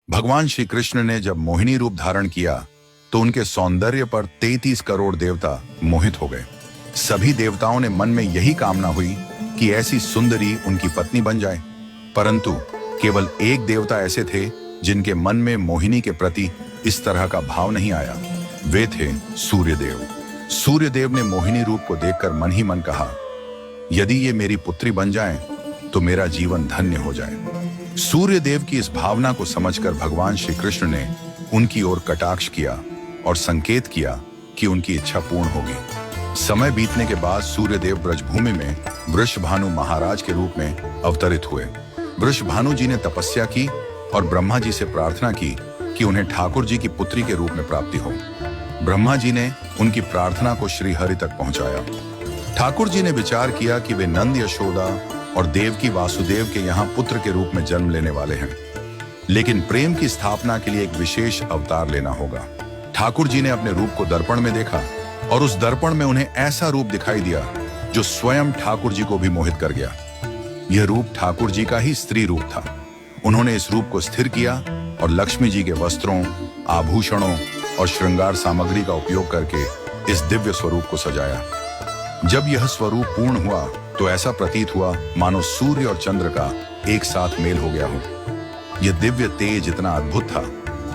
भगवान श्री कृष्ण ने जब मोहिनी रूप धारण किया तो उनके सौंदर्य पर 33 करोड़ देवता मोहित हो गए। सभी देवताओं ने मन में यही कामना हुई कि ऐसी सुंदरी उनकी पत्नी बन जाए, परंतु केवल एक देवता ऐसे थे जिनके मन में मोहिनी के प्रति इस तरह का भाव नहीं आया। वे थे सूर्यदेव। सूर्यदेव ने मोहिनी रूप को देखकर मन ही मन कहा, यदि ये मेरी पुत्री बन जाए तो मेरा जीवन धन्य हो जाए। सूर्यदेव की इस भावना को समझकर भगवान श्री कृष्ण ने उनकी ओर कटाक्ष किया और संकेत किया कि उनकी इच्छा पूर्ण होगी। समय बीतने के बाद सूर्यदेव ब्रजभूमि में वृषभानु महाराज के रूप में अवतरित हुए। वृषभानु जी ने तपस्या की और ब्रह्मा जी से प्रार्थना की कि उन्हें ठाकुर जी की पुत्री के रूप में प्राप्ति हो। ब्रह्मा जी ने उनकी प्रार्थना को श्री हरि तक पहुंचाया। ठाकुर जी ने विचार किया कि वे नंद यशोदा और देवकी वासुदेव के यहाँ पुत्र के रूप में जन्म लेने वाले हैं, लेकिन प्रेम की स्थापना के लिए एक विशेष अवतार लेना होगा। ठाकुर जी ने अपने रूप को दर्पण में देखा और उस दर्पण में उन्हें ऐसा रूप दिखाई दिया जो स्वयं ठाकुर जी को भी मोहित कर गया। यह रूप ठाकुर जी का ही स्त्री रूप था। उन्होंने इस रूप को स्थिर किया और लक्ष्मी जी के वस्त्रों, आभूषणों और श्रृंगार सामग्री का उपयोग करके इस दिव्य स्वरूप को सजाया। जब यह स्वरूप पूर्ण हुआ तो ऐसा प्रतीत हुआ मानो सूर्य और चंद्र का एक साथ मेल हो गया हो। यह दिव्य तेज इतना अद्भुत था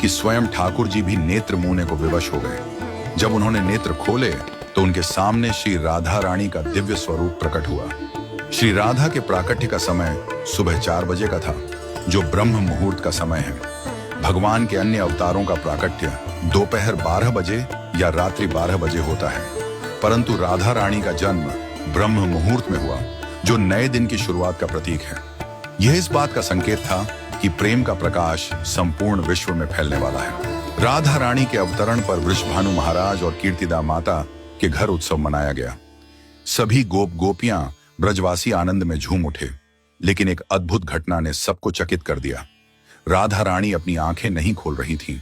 कि स्वयं ठाकुर जी भी नेत्र मूने को विवश हो गए। जब उन्होंने नेत्र खोले तो उनके सामने श्री राधा रानी का दिव्य स्वरूप प्रकट हुआ। श्री राधा के प्राकट्य का समय सुबह 4 बजे का था, जो ब्रह्म मुहूर्त का समय है। भगवान के अन्य अवतारों का प्राकट्य दोपहर 12 बजे या रात्रि 12 बजे होता है, परंतु राधा रानी का जन्म ब्रह्म मुहूर्त में हुआ, जो नए दिन की शुरुआत का प्रतीक है। यह इस बात का संकेत था कि प्रेम का प्रकाश संपूर्ण विश्व में फैलने वाला है। राधा रानी के अवतरण पर वृषभानु महाराज और कीर्तिदा माता के घर उत्सव मनाया गया। सभी गोप गोपियां ब्रजवासी आनंद में झूम उठे, लेकिन एक अद्भुत घटना ने सबको चकित कर दिया। राधा रानी अपनी आंखें नहीं खोल रही थीं।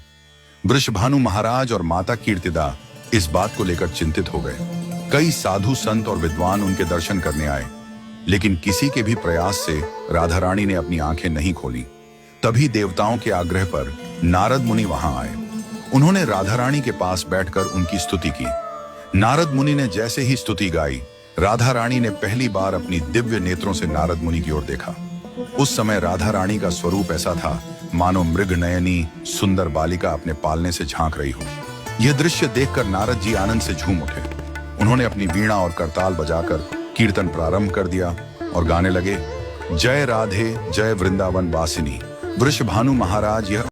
वृषभानु महाराज और माता कीर्तिदा इस बात को लेकर चिंतित हो गए। कई साधु संत और विद्वान उनके दर्शन करने आए, लेकिन किसी के भी प्रयास से राधा रानी ने अपनी आंखें नहीं खोली। तभी देवताओं के आग्रह पर नारद मुनि वहां आए। उन्होंने राधा रानी के पास बैठकर उनकी स्तुति की। नारद मुनि ने जैसे ही स्तुति गाई, राधा रानी ने पहली बार अपनी दिव्य नेत्रों से नारद मुनि की ओर देखा। उस समय राधा रानी का स्वरूप ऐसा था मानो मृग नयनी सुंदर बालिका अपने पालने से झांक रही हो। यह दृश्य देखकर नारद जी आनंद से झूम उठे। उन्होंने अपनी वीणा और करताल बजाकर कीर्तन प्रारंभ कर दिया और गाने लगे, जय राधे जय वृंदावन वासिनी। वृषभानु महाराज यह